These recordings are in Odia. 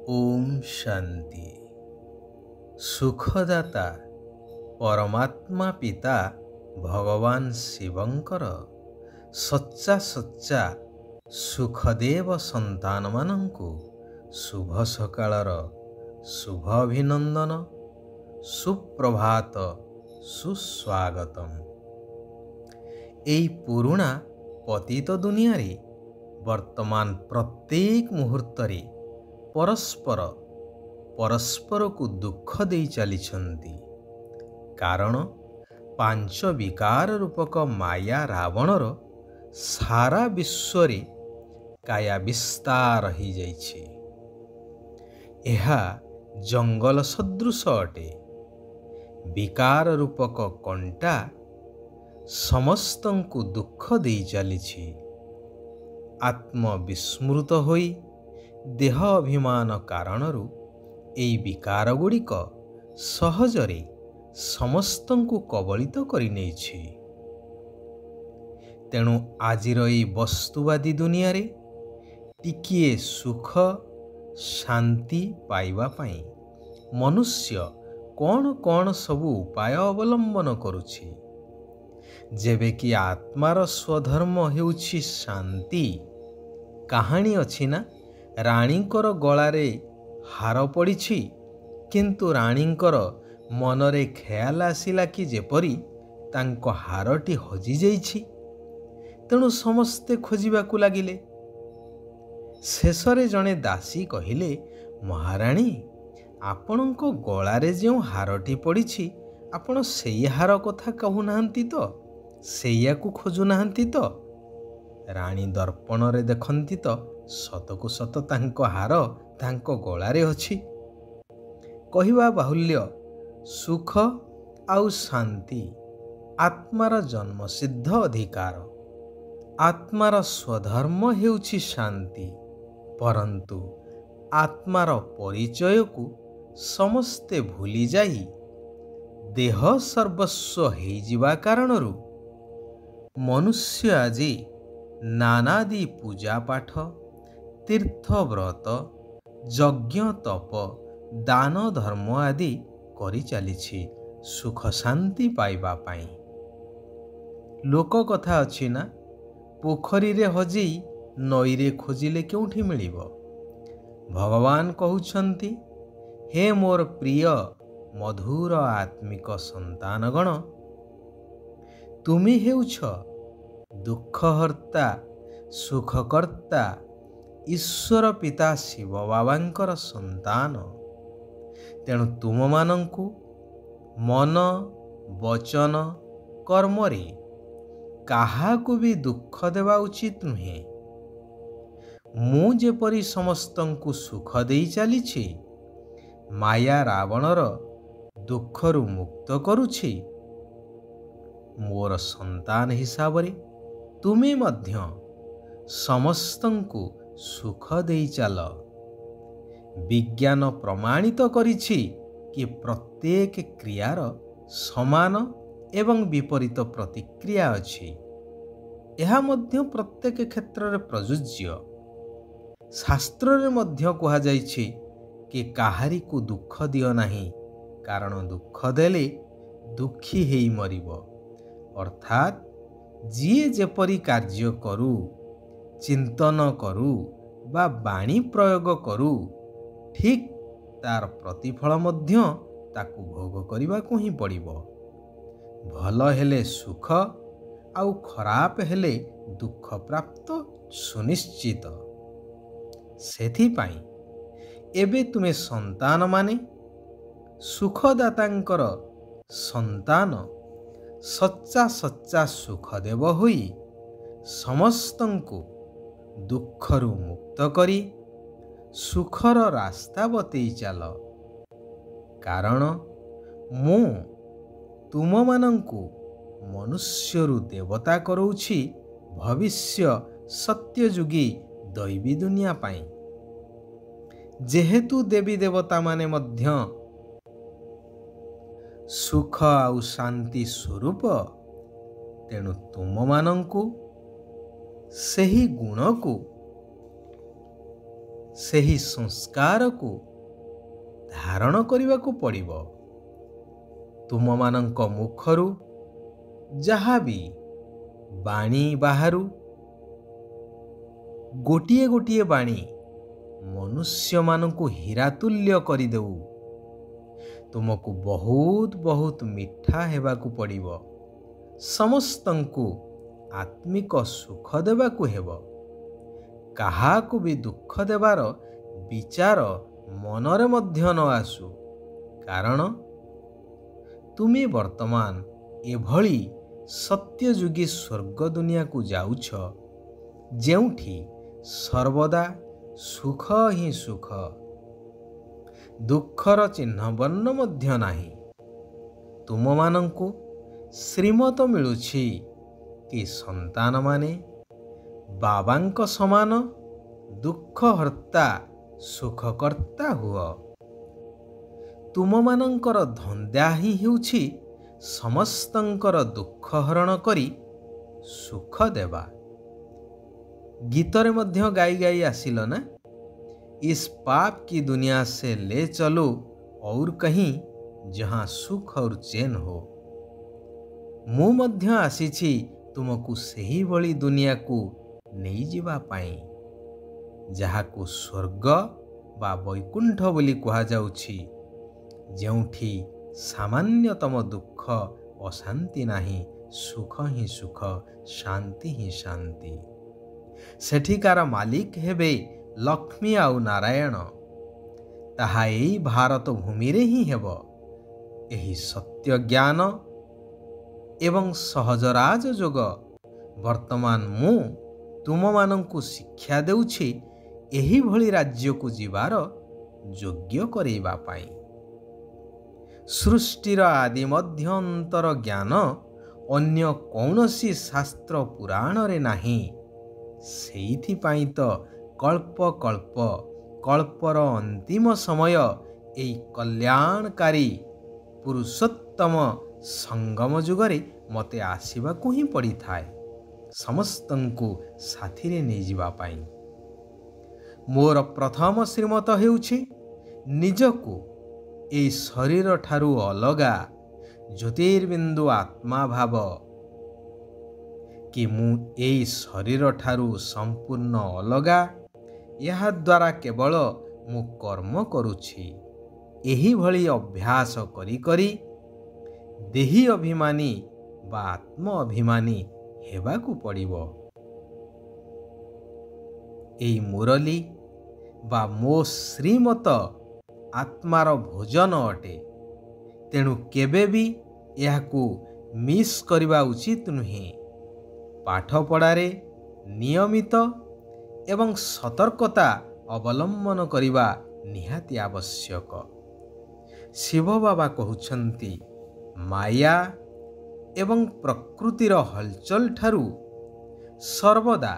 ओम शांति। सुखदाता परमात्मा पिता भगवान शिवंकर सच्चा सच्चा सुखदेव संतान मानंकु शुभ सकाळर शुभ अभिनंदन, सुप्रभात, सुस्वागतम। एई पुरुणा पतित दुनिया रे वर्तमान प्रत्येक मुहूर्तरे परस्पर को दुख दे चलिछंती। कारण पांच विकार रूपक माया रावणर सारा विश्व रे काया विस्तार ही जाइछे। एहा जंगल सदृश अटे। विकार रूपक कंटा समस्तंकु दुख दे चलिछि। आत्म विस्मृत होई देह अभिमान कारणरू एई विकार गुड़िक सहजरे समस्तंकु कबलित करि नेछि। तेणु आजिर एई वस्तुवादी दुनिया रे टिकिए सुख शांति पाइबा पाई मनुष्य कौन कौन सबु उपाय अवलंबन करुछि। जेबे कि आत्मार स्वधर्म हेउछि शांति। कहानी अछि ना, राणींकर गलारे हार पड़िछि, किंतु राणींकर मनरे ख्याल आसिला कि जेपरी तांको हारटी हजि जाइछि। तेणु समस्ते खोजिबाकू लागिले। शेषरे जणे दासी कहिले, महाराणी आपणको गलारे जो हारटी पड़िछि आपण सेई हार कथा कहू नाहंती तो, सेयाकू खोजु नाहंती तो। राणी दर्पण रे देखंती तो सतकु सत तांको हार तांको गलारे अछि। कहिबा बाहुल्य सुख आउ शांति आत्मार जन्मसिद्ध अधिकार। आत्मार स्वधर्म हेउछि शांति, परंतु आत्मार परिचय को समस्ते भूली जाई देह सर्वस्व हेइ जिबा कारणरू मनुष्य आजी नानादि पूजा पाठ, तीर्थ व्रत, यज्ञ तप, दान धर्म आदि करि चलिछि सुख शांति पाइबा पाई। लोक कथा अछि ना, पोखरी रे हजी नई रे खोजिले केउठी मिलिबो। भगवान कहउछंती, हे मोर प्रिय मधुर आत्मिक संतानगण, तुमी हेउछ दुखहर्ता सुखकर्ता ईश्वर पिता शिव बाबांकर संतान। तेणु तुम मानंकु मन वचन कर्मरे काहाकु भी दुख देवा उचित नुहे। मु जेपरी समस्तंकु सुख देई चलिछि, माया रावणर दुखरु मुक्त करुछि, मोर संतान हिसाब रे तुमे मध्य समस्तंकु सुख देई चाल। विज्ञान प्रमाणित करिछि कि प्रत्येक क्रियार समान एवं विपरीत प्रतिक्रिया अछि। यह मध्य प्रत्येक क्षेत्र रे प्रयोज्य। शास्त्र रे मध्य कहा जाइछि कि काहारी को दुख दियो नाही, कारण दुख देले दुखी हेई मरिबो। अर्थात जिए जेपरी कार्य करू, चिंतन करू बा बाणी प्रयोग करू, ठीक तार प्रतिफल मध्य ताकू भोग करने को ही पड़िबो। भल हेले सुख आउ खराप हेले दुख प्राप्त सुनिश्चित। सेथिपाई एबे तुमे संतान माने सुखदातांकर संतान सच्चा सच्चा सुखदेव होई समस्तंकु दुखरु मुक्त करी सुखर रास्ता बतेई चाल। कारण मु तुम मानंकु मनुष्यरु देवता करउछि भविष्य सत्ययुगी दैवी दुनिया पाई। जेहेतु देवी देवता माने मध्य सुख आउ शांति स्वरूप, तेणु तुम मानंकु सेही गुण को ସେହି ସଂସ୍କାରକୁ ଧାରଣ କରିବାକୁ ପଡ଼ିବ। ତୁମମାନଙ୍କ ମୁଖରୁ ଯାହା ବି ବାଣୀ ବାହାରୁ, ଗୋଟିଏ ଗୋଟିଏ ବାଣୀ ମନୁଷ୍ୟମାନଙ୍କୁ ହୀରାତୁଲ୍ୟ କରିଦେଉ। ତୁମକୁ ବହୁତ ବହୁତ ମିଠା ହେବାକୁ ପଡ଼ିବ। ସମସ୍ତଙ୍କୁ ଆତ୍ମିକ ସୁଖ ଦେବାକୁ ହେବ। କାହାକୁ ବି ଦୁଃଖ ଦେବାର ବିଚାର ମନରେ ମଧ୍ୟ ନ ଆସୁ। କାରଣ ତୁମେ ବର୍ତ୍ତମାନ ଏଭଳି ସତ୍ୟଯୁଗୀ ସ୍ୱର୍ଗ ଦୁନିଆକୁ ଯାଉଛ, ଯେଉଁଠି ସର୍ବଦା ସୁଖ ହିଁ ସୁଖ, ଦୁଃଖର ଚିହ୍ନ ବର୍ଣ୍ଣ ମଧ୍ୟ ନାହିଁ। ତୁମମାନଙ୍କୁ ଶ୍ରୀମତ ମିଳୁଛି କି ସନ୍ତାନମାନେ ବାବାଙ୍କ ସମାନ ଦୁଃଖହର୍ତ୍ତା ସୁଖକର୍ତ୍ତା ହୁଅ। ତୁମମାନଙ୍କର ଧନ୍ଦା ହିଁ ହେଉଛି ସମସ୍ତଙ୍କର ଦୁଃଖ ହରଣ କରି ସୁଖ ଦେବା। ଗୀତରେ ମଧ୍ୟ ଗାଇ ଗାଇ ଆସିଲ ନା, इस पाप की दुनिया से ले चलो और कहीं जहाँ सुख और चैन हो। ମୁଁ ମଧ୍ୟ ଆସିଛି ତୁମକୁ ସେହିଭଳି ଦୁନିଆକୁ ନେଇଯିବା ପାଇଁ, ଯାହାକୁ ସ୍ୱର୍ଗ ବା ବୈକୁଣ୍ଠ ବୋଲି କୁହାଯାଉଛି, ଯେଉଁଠି ସାମାନ୍ୟତମ ଦୁଃଖ ଅଶାନ୍ତି ନାହିଁ, ସୁଖ ହିଁ ସୁଖ, ଶାନ୍ତି ହିଁ ଶାନ୍ତି। ସେଠିକାର ମାଲିକ ହେବେ ଲକ୍ଷ୍ମୀ ଆଉ ନାରାୟଣ। ତାହା ଏଇ ଭାରତ ଭୂମିରେ ହିଁ ହେବ। ଏହି ସତ୍ୟ ଜ୍ଞାନ ଏବଂ ସହଜ ରାଜଯୋଗ ବର୍ତ୍ତମାନ ମୁଁ ତୁମମାନଙ୍କୁ ଶିକ୍ଷା ଦେଉଛି ଏହିଭଳି ରାଜ୍ୟକୁ ଯିବାର ଯୋଗ୍ୟ କରାଇବା ପାଇଁ। ସୃଷ୍ଟିର ଆଦି ମଧ୍ୟ ଅନ୍ତର ଜ୍ଞାନ ଅନ୍ୟ କୌଣସି ଶାସ୍ତ୍ର ପୁରାଣରେ ନାହିଁ। ସେଇଥିପାଇଁ ତ କଳ୍ପ କଳ୍ପ କଳ୍ପର ଅନ୍ତିମ ସମୟ ଏହି କଲ୍ୟାଣକାରୀ ପୁରୁଷୋତ୍ତମ ସଙ୍ଗମ ଯୁଗରେ ମୋତେ ଆସିବାକୁ ହିଁ ପଡ଼ିଥାଏ, ସମସ୍ତଙ୍କୁ ସାଥିରେ ନେଇଯିବା ପାଇଁ। ମୋର ପ୍ରଥମ ଶ୍ରୀମତ ହେଉଛି ନିଜକୁ ଏହି ଶରୀର ଠାରୁ ଅଲଗା ଜ୍ୟୋତିର୍ବିନ୍ଦୁ ଆତ୍ମା ଭାବ କି ମୁଁ ଏହି ଶରୀର ଠାରୁ ସମ୍ପୂର୍ଣ୍ଣ ଅଲଗା। ଏହାଦ୍ୱାରା କେବଳ ମୁଁ କର୍ମ କରୁଛି। ଏହିଭଳି ଅଭ୍ୟାସ କରି କରି ଦେହୀ ଅଭିମାନୀ ବା ଆତ୍ମ ଅଭିମାନୀ ହେବାକୁ ପଡ଼ିବ। ଏହି ମୁରଲି ବା ମୋ ଶ୍ରୀମତ ଆତ୍ମାର ଭୋଜନ ଅଟେ। ତେଣୁ କେବେ ବି ଏହାକୁ ମିସ୍ କରିବା ଉଚିତ ନୁହେଁ। ପାଠପଢ଼ାରେ ନିୟମିତ ଏବଂ ସତର୍କତା ଅବଲମ୍ବନ କରିବା ନିହାତି ଆବଶ୍ୟକ। ଶିବ ବାବା କହୁଛନ୍ତି, ମାୟା ଏବଂ ପ୍ରକୃତିର ହଲଚଲ ଠାରୁ ସର୍ବଦା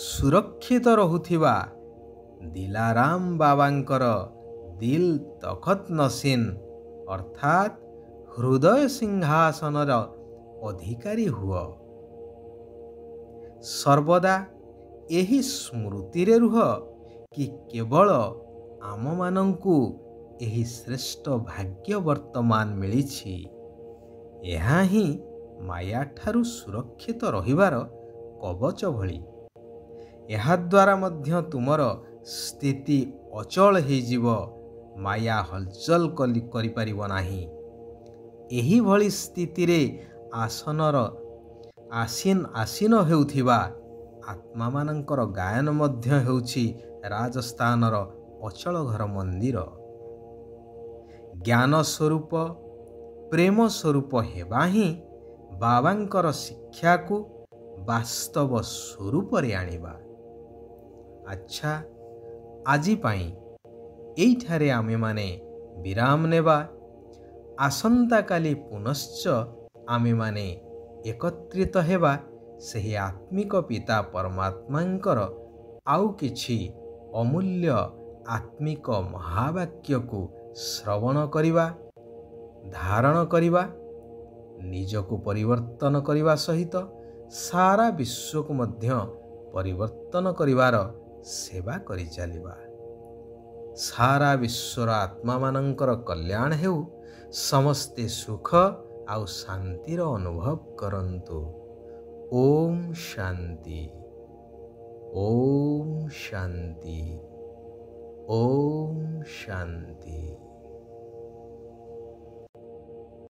ସୁରକ୍ଷିତ ରହୁଥିବା ଦିଲାରାମ ବାବାଙ୍କର ଦିଲ ତଖତ ନସିନ ଅର୍ଥାତ୍ ହୃଦୟ ସିଂହାସନର ଅଧିକାରୀ ହୁଅ। ସର୍ବଦା ଏହି ସ୍ମୃତିରେ ରୁହ କି କେବଳ ଆମମାନଙ୍କୁ ଏହି ଶ୍ରେଷ୍ଠ ଭାଗ୍ୟ ବର୍ତ୍ତମାନ ମିଳିଛି। ଏହା ହିଁ ମାୟାଠାରୁ ସୁରକ୍ଷିତ ରହିବାର କବଚ ଭଳି। ଏହାଦ୍ୱାରା ମଧ୍ୟ ତୁମର ସ୍ଥିତି ଅଚଳ ହୋଇଯିବ। ମାୟା ହଲଚଲ କରିପାରିବ ନାହିଁ। ଏହିଭଳି ସ୍ଥିତିରେ ଆସୀନ ହେଉଥିବା ଆତ୍ମାମାନଙ୍କର ଗାୟନ ମଧ୍ୟ ହେଉଛି ରାଜସ୍ଥାନର ଅଚଳ ଘର ମନ୍ଦିର। ଜ୍ଞାନ ସ୍ୱରୂପ ପ୍ରେମ ସ୍ୱରୂପ ହେବା ହିଁ ବାବାଙ୍କର ଶିକ୍ଷାକୁ ବାସ୍ତବ ସ୍ୱରୂପରେ ଆଣିବା। ଆଚ୍ଛା, ଆଜି ପାଇଁ ଏଇଠାରେ ଆମେମାନେ ବିରାମ ନେବା। ଆସନ୍ତାକାଲି ପୁନଶ୍ଚ ଆମେମାନେ ଏକତ୍ରିତ ହେବା ସେହି ଆତ୍ମିକ ପିତା ପରମାତ୍ମାଙ୍କର ଆଉ କିଛି ଅମୂଲ୍ୟ ଆତ୍ମିକ ମହାବାକ୍ୟକୁ ଶ୍ରବଣ କରିବା, ଧାରଣ କରିବା, ନିଜକୁ ପରିବର୍ତ୍ତନ କରିବା ସହିତ ସାରା ବିଶ୍ୱକୁ ମଧ୍ୟ ପରିବର୍ତ୍ତନ କରିବାର ସେବା କରି ଚାଲିବା। ସାରା ବିଶ୍ୱର ଆତ୍ମାମାନଙ୍କର କଲ୍ୟାଣ ହେଉ, ସମସ୍ତେ ସୁଖ ଆଉ ଶାନ୍ତିର ଅନୁଭବ କରନ୍ତୁ। ଓମ୍ ଶାନ୍ତି। ଓମ୍ ଶାନ୍ତି। ଓମ୍ ଶାନ୍ତି।